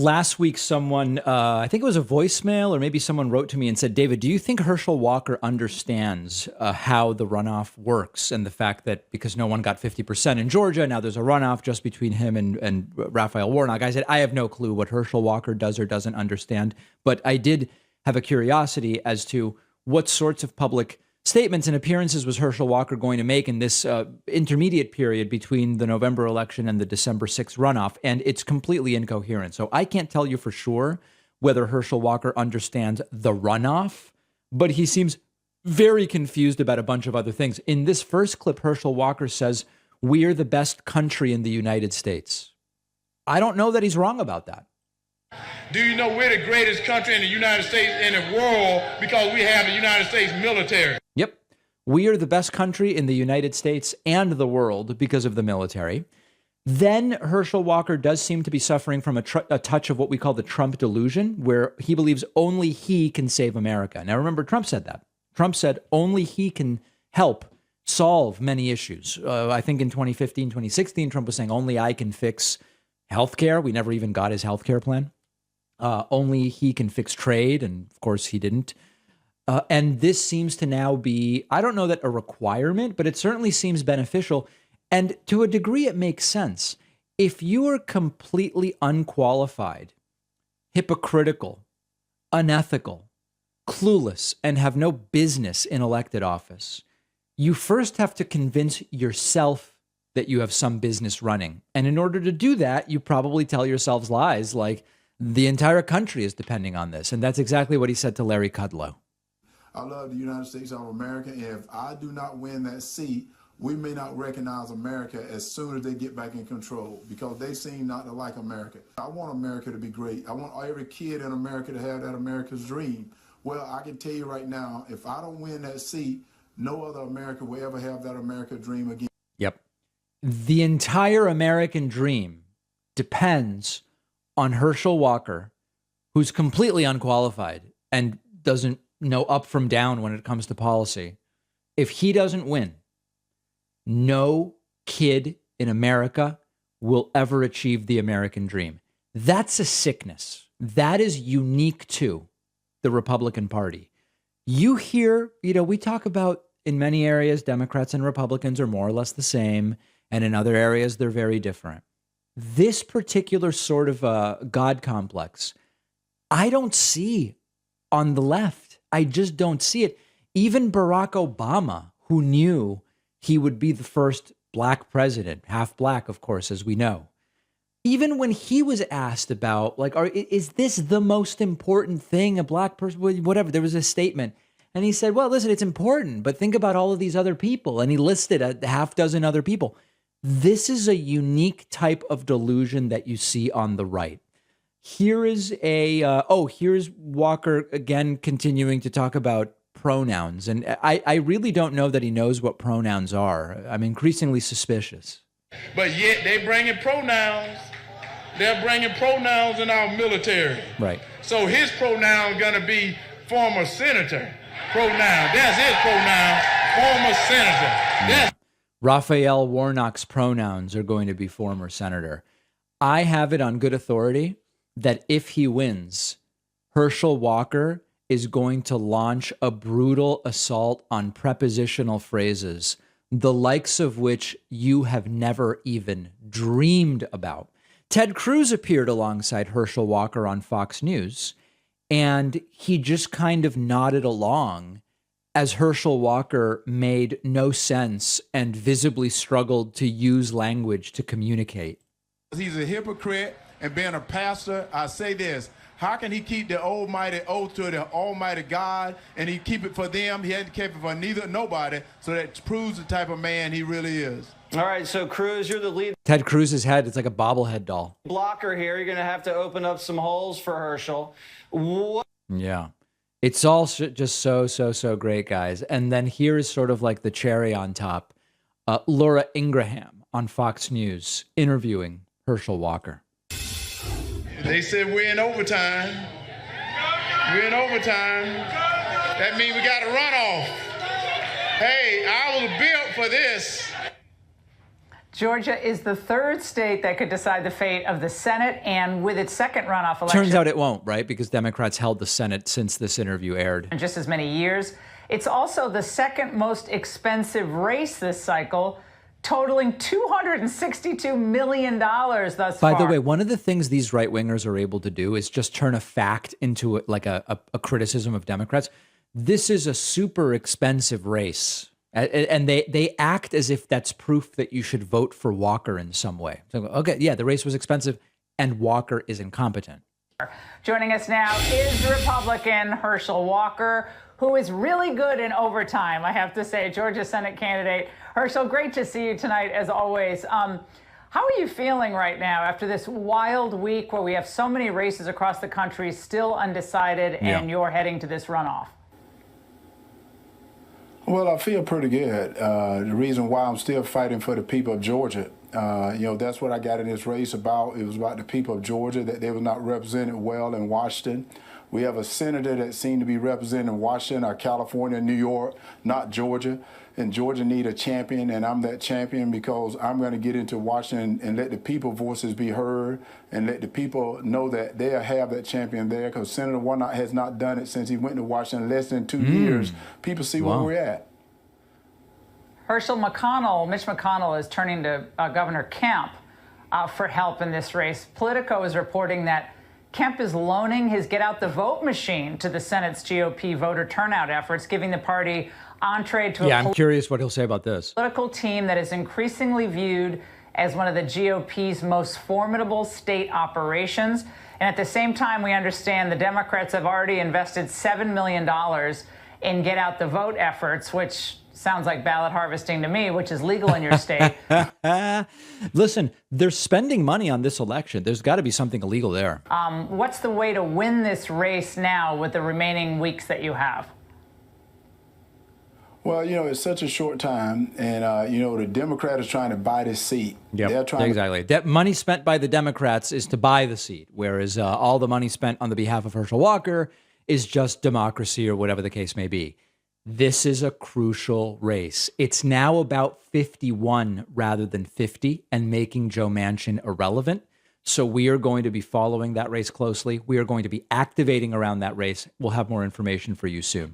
Last week, someone, I think it was a voicemail or maybe someone wrote to me and said, David, do you think Herschel Walker understands how the runoff works and the fact that because no one got 50% in Georgia, now there's a runoff just between him and Raphael Warnock? I said, I have no clue what Herschel Walker does or doesn't understand, but I did have a curiosity as to what sorts of public statements and appearances was Herschel Walker going to make in this intermediate period between the November election and the December 6th runoff, and it's completely incoherent. So I can't tell you for sure whether Herschel Walker understands the runoff, but he seems very confused about a bunch of other things. In this first clip, Herschel Walker says, "We're the best country in the United States." I don't know that he's wrong about that. Do you know we're the greatest country in the United States in the world because we have the United States military? Yep. We are the best country in the United States and the world because of the military. Then Herschel Walker does seem to be suffering from a touch of what we call the Trump delusion, where he believes only he can save America. Now, remember, Trump said that. Trump said only he can help solve many issues. I think in 2015, 2016, Trump was saying only I can fix healthcare. We never even got his healthcare plan. Only he can fix trade. And of course, he didn't. And this seems to now be, I don't know that a requirement, but it certainly seems beneficial. And to a degree, it makes sense. If you are completely unqualified, hypocritical, unethical, clueless, and have no business in elected office, you first have to convince yourself that you have some business running. And in order to do that, you probably tell yourselves lies like the entire country is depending on this. And that's exactly what he said to Larry Kudlow. I love the United States of America. If I do not win that seat, we may not recognize America as soon as they get back in control because they seem not to like America. I want America to be great. I want every kid in America to have that America's dream. Well, I can tell you right now, if I don't win that seat, no other America will ever have that America dream again. Yep. The entire American dream depends on Herschel Walker, who's completely unqualified and doesn't know up from down when it comes to policy. If he doesn't win, no kid in America will ever achieve the American dream. That's a sickness. That is unique to the Republican Party. You hear, we talk about in many areas, Democrats and Republicans are more or less the same. And in other areas, they're very different. This particular sort of God complex, I don't see on the left. I just don't see it. Even Barack Obama, who knew he would be the first black president, half black, of course, as we know. Even when he was asked about, is this the most important thing, a black person, whatever, there was a statement. And he said, well, listen, it's important, but think about all of these other people. And he listed a half dozen other people. This is a unique type of delusion that you see on the right. Here is here's Walker again continuing to talk about pronouns. And I really don't know that he knows what pronouns are. I'm increasingly suspicious. But yet they bringing pronouns. They're bringing pronouns in our military. Right. So his pronoun going to be former senator. Pronoun. That's his pronoun. Former senator. That's Raphael Warnock's pronouns are going to be former senator. I have it on good authority that if he wins, Herschel Walker is going to launch a brutal assault on prepositional phrases, the likes of which you have never even dreamed about. Ted Cruz appeared alongside Herschel Walker on Fox News, and he just kind of nodded along as Herschel Walker made no sense and visibly struggled to use language to communicate. He's a hypocrite, and being a pastor, I say this, how can he keep the almighty oath to the almighty God, and he keep it for them? He hadn't kept it for nobody, so that proves the type of man he really is. All right, so Cruz, you're the lead Ted Cruz's head, it's like a bobblehead doll. blocker here. You're going to have to open up some holes for Herschel. What? Yeah. It's all just so great, guys. And then here is sort of like the cherry on top. Laura Ingraham on Fox News interviewing Herschel Walker. They said we're in overtime. We're in overtime. That means we got a runoff. Hey, I was built for this. Georgia is the third state that could decide the fate of the Senate, and with its second runoff election. Turns out it won't, right? Because Democrats held the Senate since this interview aired. In just as many years. It's also the second most expensive race this cycle, totaling $262 million thus far. By the way, one of the things these right-wingers are able to do is just turn a fact into like a criticism of Democrats. This is a super expensive race. And they act as if that's proof that you should vote for Walker in some way. So, okay, yeah, the race was expensive and Walker is incompetent. Joining us now is Republican Herschel Walker, who is really good in overtime, I have to say, Georgia Senate candidate. Herschel, great to see you tonight, as always. How are you feeling right now after this wild week where we have so many races across the country still undecided and you're heading to this runoff? Well, I feel pretty good. The reason why I'm still fighting for the people of Georgia, that's what I got in this race about. It was about the people of Georgia, that they were not represented well in Washington. We have a senator that seemed to be representing Washington or California, New York, not Georgia. And Georgia need a champion, and I'm that champion because I'm going to get into Washington and let the people's voices be heard and let the people know that they'll have that champion there, because Senator Warnock has not done it since he went to Washington less than 2 years. People see where we're at. Mitch McConnell is turning to Governor Kemp for help in this race. Politico is reporting that Kemp is loaning his Get Out the Vote machine to the Senate's GOP voter turnout efforts, giving the party entree to I'm curious what he'll say about this. Political team that is increasingly viewed as one of the GOP's most formidable state operations. And at the same time, we understand the Democrats have already invested $7 million in Get Out the Vote efforts, which sounds like ballot harvesting to me, which is legal in your state. Listen, they're spending money on this election. There's got to be something illegal there. What's the way to win this race now with the remaining weeks that you have? Well, it's such a short time, and, the Democrat is trying to buy this seat. Yep, exactly. Money spent by the Democrats is to buy the seat, whereas all the money spent on the behalf of Herschel Walker is just democracy or whatever the case may be. This is a crucial race. It's now about 51 rather than 50 and making Joe Manchin irrelevant. So we are going to be following that race closely. We are going to be activating around that race. We'll have more information for you soon.